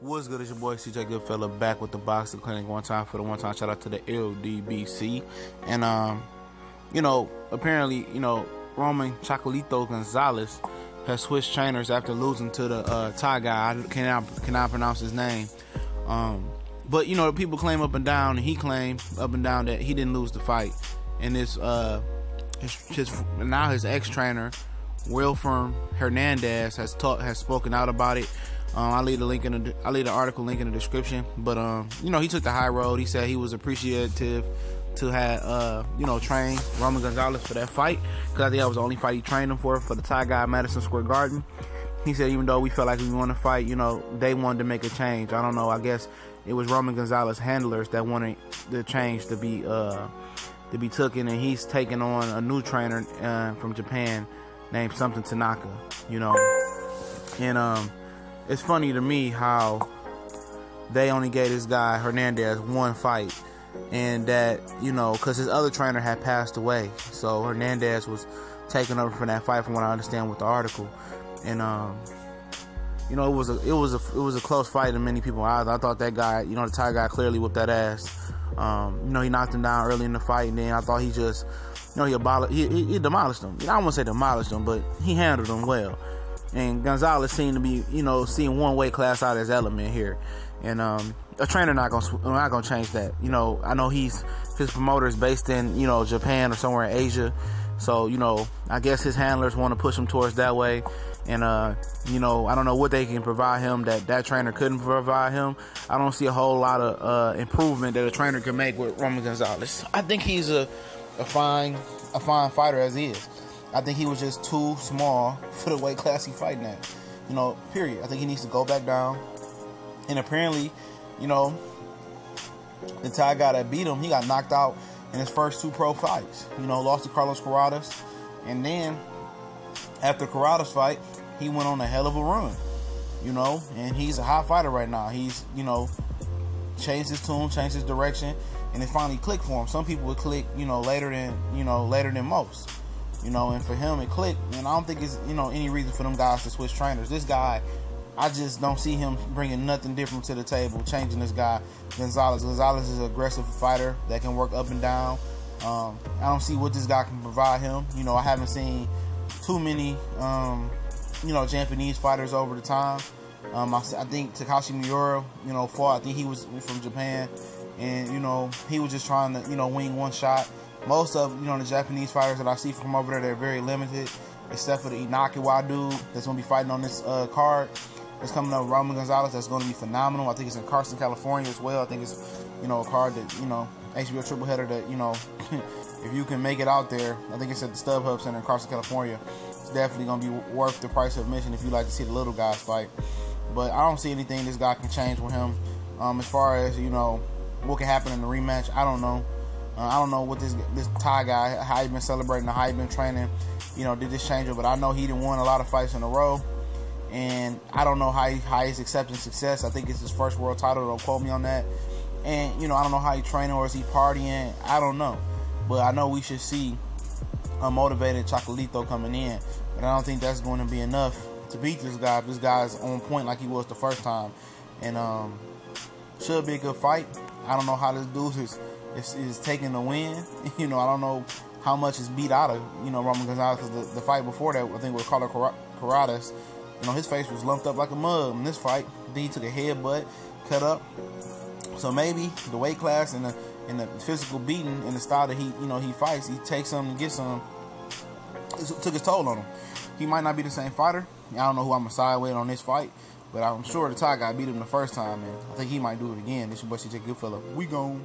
What's good? It's your boy CJ Goodfella back with the Boxing Clinic. One time shout out to the LDBC. And apparently, Roman Chocolatito Gonzalez has switched trainers after losing to the Thai guy. I cannot pronounce his name. But people claim up and down, and he claimed up and down that he didn't lose the fight. And his ex trainer Wilmer Hernandez has spoken out about it. I'll leave the article link in the description. But he took the high road. He said he was appreciative to have trained Roman Gonzalez for that fight, because I think that was the only fight he trained him for the Thai guy at Madison Square Garden. He said even though we felt like we won the fight, they wanted to make a change. I don't know. I guess it was Roman Gonzalez handlers that wanted the change to be taken, and he's taking on a new trainer from Japan named something Tanaka. And it's funny to me how they only gave this guy Hernandez one fight, and that because his other trainer had passed away, so Hernandez was taking over for that fight, from what I understand with the article. And it was a close fight in many people's eyes. I thought that guy, the Thai guy, clearly whipped that ass. He knocked him down early in the fight, and then I thought he just he demolished him. I won't say demolished him, but he handled him well. And Gonzalez seemed to be, seeing one weight class out of his element here. And a trainer not gonna change that. I know his promoter is based in, Japan or somewhere in Asia. So, I guess his handlers want to push him towards that way. And, I don't know what they can provide him that trainer couldn't provide him. I don't see a whole lot of improvement that a trainer can make with Roman Gonzalez. I think he's a fine fighter as he is. I think he was just too small for the weight class he fighting at. Period. I think he needs to go back down. And apparently, the Thai guy that beat him, he got knocked out in his first two pro fights. Lost to Carlos Corrales. And then, after Corrales' fight, he went on a hell of a run. And he's a hot fighter right now. He's, changed his tune, changed his direction, and it finally clicked for him. Some people would click, later than most. And for him it clicked, and I don't think it's, any reason for them guys to switch trainers. This guy, I just don't see him bringing nothing different to the table, changing this guy, Gonzalez. Gonzalez is an aggressive fighter that can work up and down. I don't see what this guy can provide him. I haven't seen too many, Japanese fighters over the time. I think Takashi Miura, fought. I think he was from Japan, and he was just trying to, wing one shot. Most of the Japanese fighters that I see from over there, they're very limited, except for the Inakiwa dude that's going to be fighting on this card. It's coming up, Roman Gonzalez, that's going to be phenomenal. I think it's in Carson, California as well. I think it's, a card that, HBO triple header that, if you can make it out there, I think it's at the StubHub Center in Carson, California. It's definitely going to be worth the price of admission if you like to see the little guys fight. But I don't see anything this guy can change with him. As far as, what can happen in the rematch, I don't know. I don't know what this Thai guy, how he been celebrating, how he been training, did this change it. But I know he done won a lot of fights in a row. And I don't know how he's accepting success. I think it's his first world title. Don't quote me on that. And, I don't know how he's training, or is he partying? I don't know. But I know we should see a motivated Chocolatito coming in. But I don't think that's going to be enough to beat this guy. This guy's on point like he was the first time. And should be a good fight. I don't know how this dude is taking the win. I don't know how much is beat out of, Roman Gonzalez, because the fight before that, I think, was Carlos Corrales. His face was lumped up like a mug in this fight. Then he took a headbutt, cut up. So maybe the weight class and the physical beating and the style that he fights, he takes some and gets some. It took its toll on him. He might not be the same fighter. I don't know who I'm going to side with on this fight, but I'm sure the Thai guy beat him the first time, and I think he might do it again. This your boy CJ Goodfella. We gone.